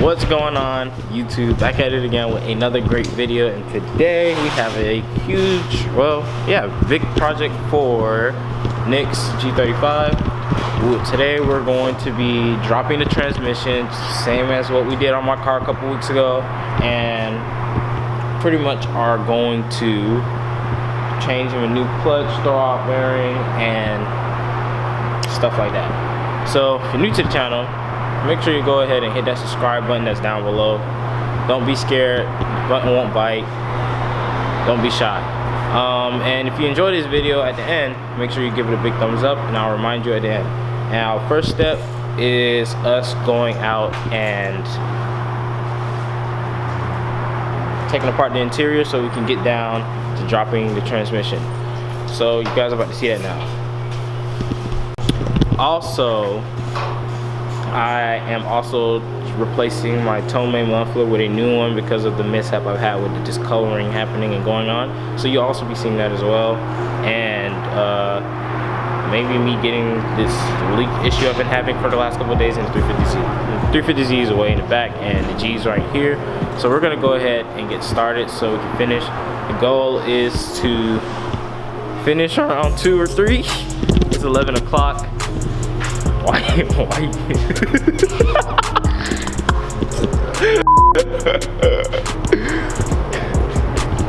What's going on, YouTube? Back at it again with another great video, and today we have a huge, big project for Nick's G35. Today we're going to be dropping the transmission, same as what we did on my car a couple weeks ago, and pretty much are going to change him a new clutch, throw out bearing, and stuff like that. So if you're new to the channel, make sure you go ahead and hit that subscribe button that's down below. Don't be scared, the button won't bite. Don't be shy. And if you enjoy this video at the end, make sure you give it a big thumbs up, and I'll remind you at the end. And our first step is us going out and taking apart the interior so we can get down to dropping the transmission. So you guys are about to see that now. Also, I am also replacing my Tomei muffler with a new one because of the mishap I've had with the discoloring happening and going on. So you'll also be seeing that as well. And maybe me getting this leak issue I've been having for the last couple of days in the 350Z. The 350Z is away in the back and the G's right here. So we're gonna go ahead and get started so we can finish. The goal is to finish around 2 or 3. It's 11 o'clock. Why?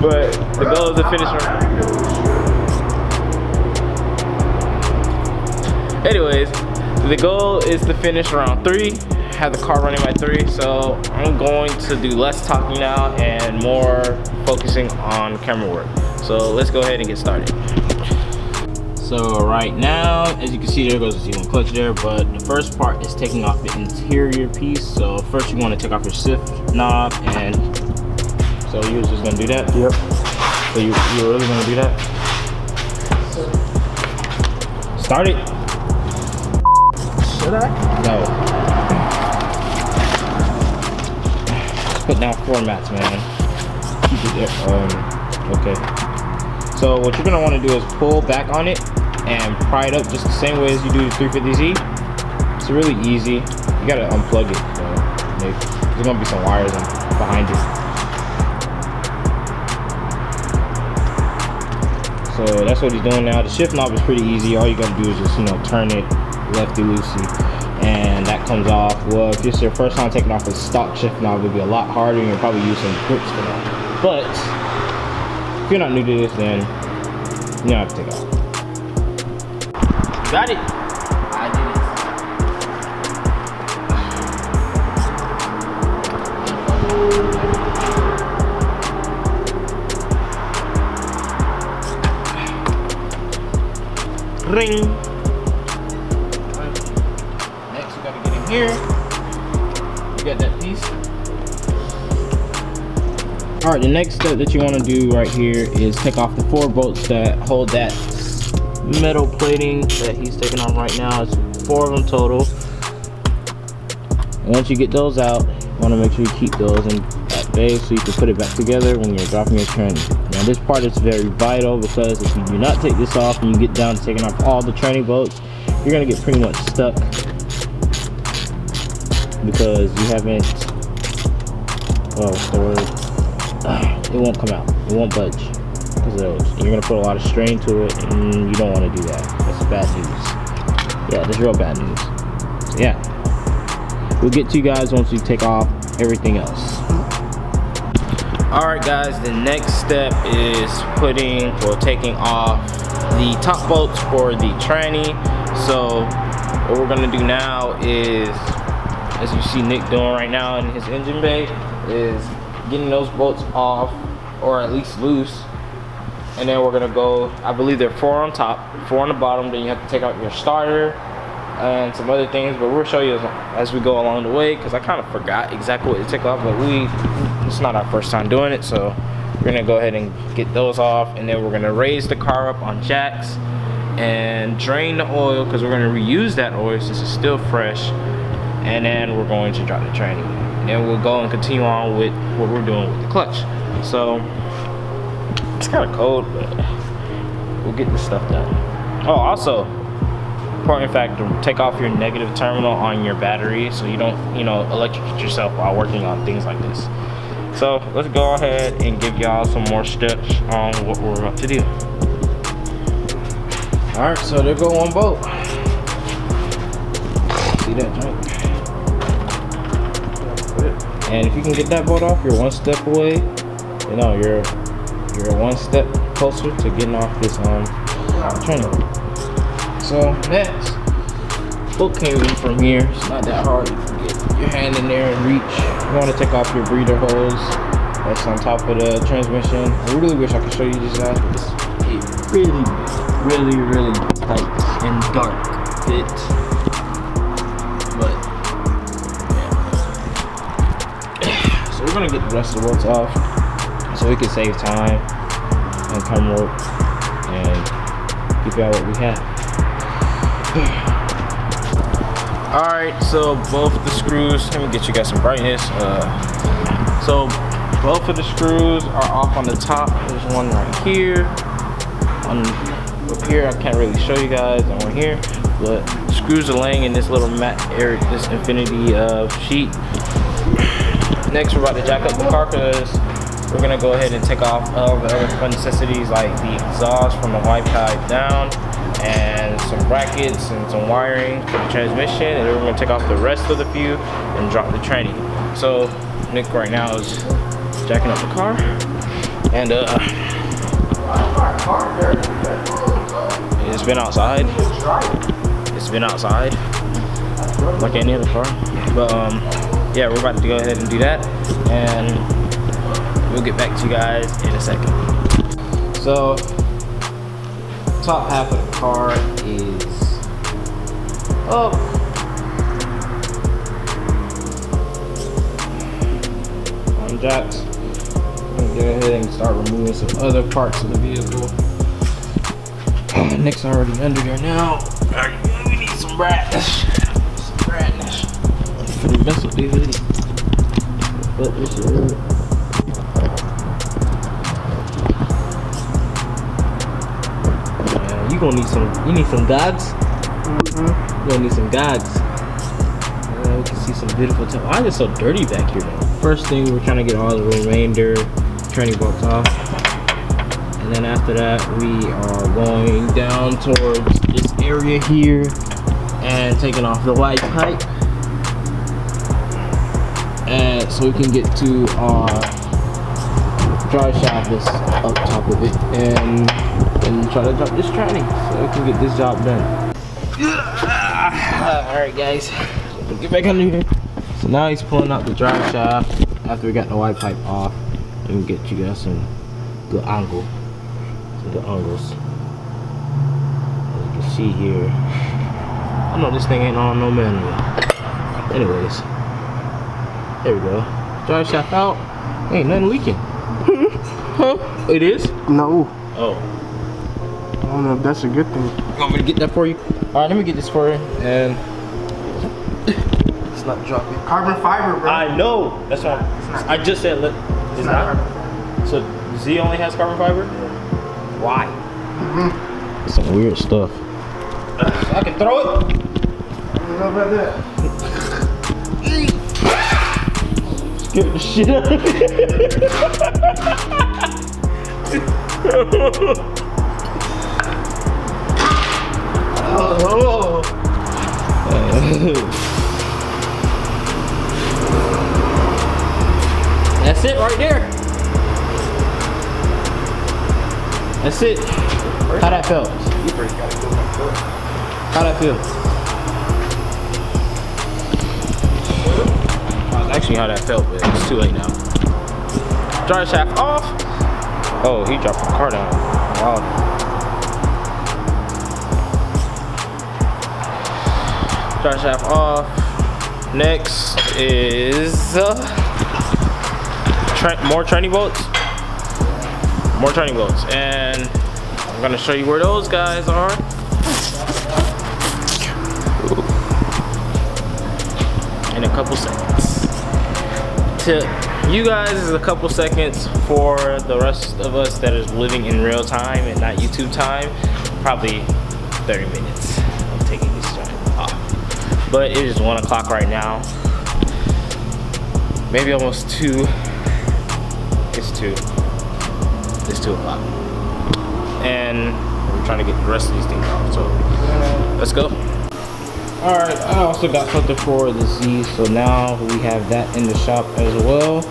But the goal is to finish around. Anyways, the goal is to finish around 3. Have the car running by 3. So I'm going to do less talking now and more focusing on camera work. So let's go ahead and get started. So right now, as you can see, there goes the Z1 clutch there, but the first part is taking off the interior piece. So first you want to take off your shift knob, and so you was just gonna do that? Yep. So you're really gonna do that? Start it. Should I? No. Just put down formats, man. Keep it there. Okay. So what you're gonna want to do is pull back on it and pry it up just the same way as you do the 350Z. It's really easy. You gotta unplug it. So there's gonna be some wires behind it. So that's what he's doing now. The shift knob is pretty easy. All you gotta do is just, turn it lefty loosey, and that comes off. Well, if it's your first time taking off a stock shift knob, it'll be a lot harder, and you'll probably use some grips for that. But if you're not new to this, then you don't have to take it off. Got it? I did it. Ring. Next, we gotta get in here. You got that piece. All right, the next step that you want to do right here is take off the 4 bolts that hold that metal plating that he's taking off right now. It's 4 of them total. And once you get those out, you want to make sure you keep those in that bay so you can put it back together when you're dropping your tranny. Now this part is very vital, because if you do not take this off and you get down to taking off all the tranny bolts, you're going to get pretty much stuck because you haven't, it won't come out. It won't budge because of those. And you're gonna put a lot of strain to it, and you don't want to do that. That's bad news. Yeah, that's real bad news. So yeah, we'll get to you guys once we take off everything else. All right, guys. The next step is taking off the top bolts for the tranny. So what we're gonna do now is, as you see Nick doing right now in his engine bay, is getting those bolts off, or at least loose, and then we're gonna go, I believe there are 4 on top, 4 on the bottom. Then you have to take out your starter and some other things, but we'll show you as we go along the way, because I kind of forgot exactly what to take off, but it's not our first time doing it. So we're gonna go ahead and get those off, and then we're gonna raise the car up on jacks and drain the oil, because we're gonna reuse that oil since it's still fresh, and then we're going to drop the tranny. And we'll go and continue on with what we're doing with the clutch. So it's kind of cold, but we'll get this stuff done. Oh, also, important factor, take off your negative terminal on your battery so you don't, you know, electrocute yourself while working on things like this. So let's go ahead and give y'all some more steps on what we're about to do. All right, so there go one bolt. See that joint? And if you can get that bolt off, you're one step away. You know, you're one step closer to getting off this training. So next, bolt came in from here. It's not that hard. You can get your hand in there and reach. You want to take off your breather hose that's on top of the transmission. I really wish I could show you this guys, but it's really tight and dark fit. But yeah. So we're gonna get the rest of the bolts off so we can save time and come work and give y'all what we have. Alright, so both the screws, let me get you guys some brightness. So both of the screws are off on the top. There's one right here. Up here, I can't really show you guys, and one here. But the screws are laying in this little mat area, this infinity sheet. Next, we're about to jack up the car because we're gonna go ahead and take off all the other fun necessities like the exhaust from the white pipe down, and some brackets and some wiring for the transmission, and then we're gonna take off the rest of the fuse and drop the tranny. So Nick right now is jacking up the car, and it's been outside. It's been outside like any other car, but yeah, we're about to go ahead and do that, and we'll get back to you guys in a second. So top half of the car is up. On jacks. I'm gonna go ahead and start removing some other parts of the vehicle. Nick's already under there now. Alright, we need some brightness. Some brightness. For the mess with these hoodies. But this is you gonna need some. You need some gogs. You gonna need some gogs. We can see some beautiful. Why is it so dirty back here, though? First thing, we're trying to get all the remainder training bolts off, and then after that, we are going down towards this area here and taking off the white pipe, and so we can get to our drive shaft that's up top of it, and try to drop this tranny so we can get this job done. Alright guys, get back under here. So now he's pulling out the drive shaft after we got the white pipe off, and get you guys some good angles. As you can see here, I know this thing ain't on no manual. Anyways, there we go. Drive shaft out. Ain't nothing leaking. Huh? It is? No. Oh. I don't know if that's a good thing. You want me to get that for you? Alright, let me get this for you. And It's not dropping. Carbon fiber, bro. I know. That's why I just said it's not. So Z only has carbon fiber? Why? Some weird stuff. So I can throw it. I don't know about that. Scared the shit out of Oh. That's it right there. That's it. How that felt? How that feel? That's actually how that felt, but it's too late now. Drive shaft off. Oh, he dropped the car down. Wow. Drive shaft off. Next is more training bolts. More training bolts, and I'm gonna show you where those guys are. In a couple seconds. To you guys is a couple seconds. For the rest of us that is living in real time and not YouTube time, probably 30 minutes of taking But it is 1 o'clock right now. Maybe almost 2. It's 2. It's 2 o'clock. And we're trying to get the rest of these things out. So let's go. Alright, I also got something for the Z. So now we have that in the shop as well.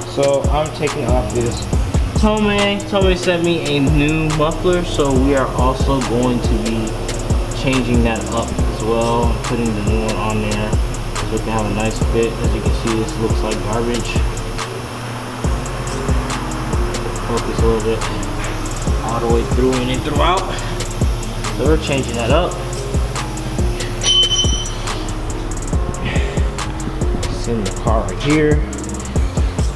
So I'm taking off this Tomei. Tomei sent me a new muffler. So we are also going to be changing that up as well. Putting the new one on there. So we can have a nice fit. As you can see, this looks like garbage. Focus a little bit. All the way through and throughout. So we're changing that up. It's in the car right here.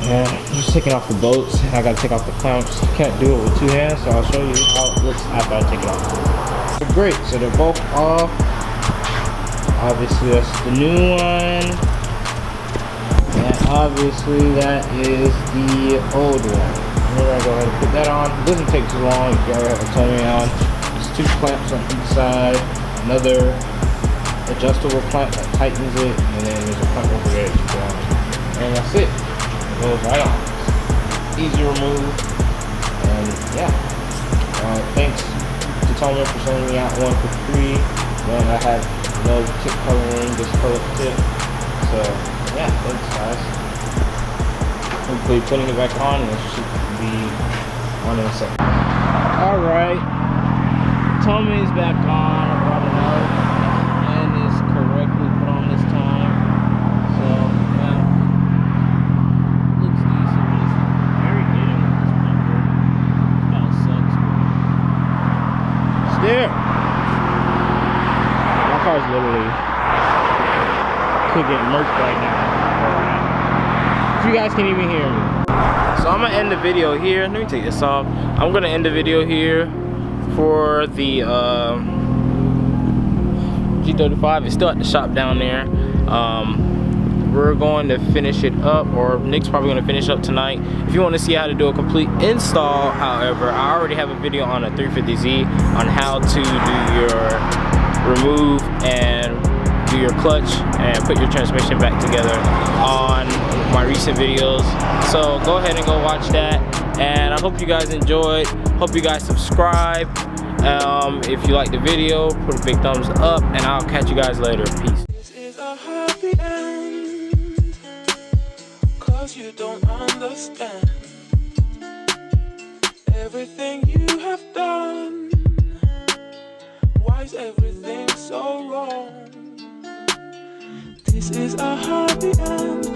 And I'm just taking off the bolts. I gotta take off the clamps. Can't do it with 2 hands, so I'll show you how it looks after I take it off. So great, so they're both off. Obviously that's the new one. And obviously that is the old one. We're gonna go ahead and put that on. It doesn't take too long if you already have a Tomei on. There's 2 clamps on each side, another adjustable clamp that tightens it, and then there's a clamp over there that you put on. And that's it. It goes right on. Easy to remove. And yeah. Thanks to Tomei for sending me out one for free. Then I had no tip coloring, just color tip. So yeah, thanks guys. Hopefully putting it back on, and it should be on in a second. Alright, Tomei's back on. I brought it out and it's correctly put on this time. So yeah, looks decent. It's very hidden with this bumper. Kind of sucks, but it's there. My car's literally could get murked right now. If you guys can even hear me. So I'm gonna end the video here. Let me take this off. I'm gonna end the video here for the G35. It's still at the shop down there. We're going to finish it up, or Nick's probably gonna finish up tonight. If you want to see how to do a complete install, however, I already have a video on a 350Z on how to do your remove and do your clutch and put your transmission back together on my recent videos. So go ahead and go watch that, and I hope you guys enjoyed. Hope you guys subscribe. If you like the video, put a big thumbs up, and I'll catch you guys later. Peace. This is a happy end, 'cause you don't understand everything you have done. Why is everything so wrong? This is a happy end.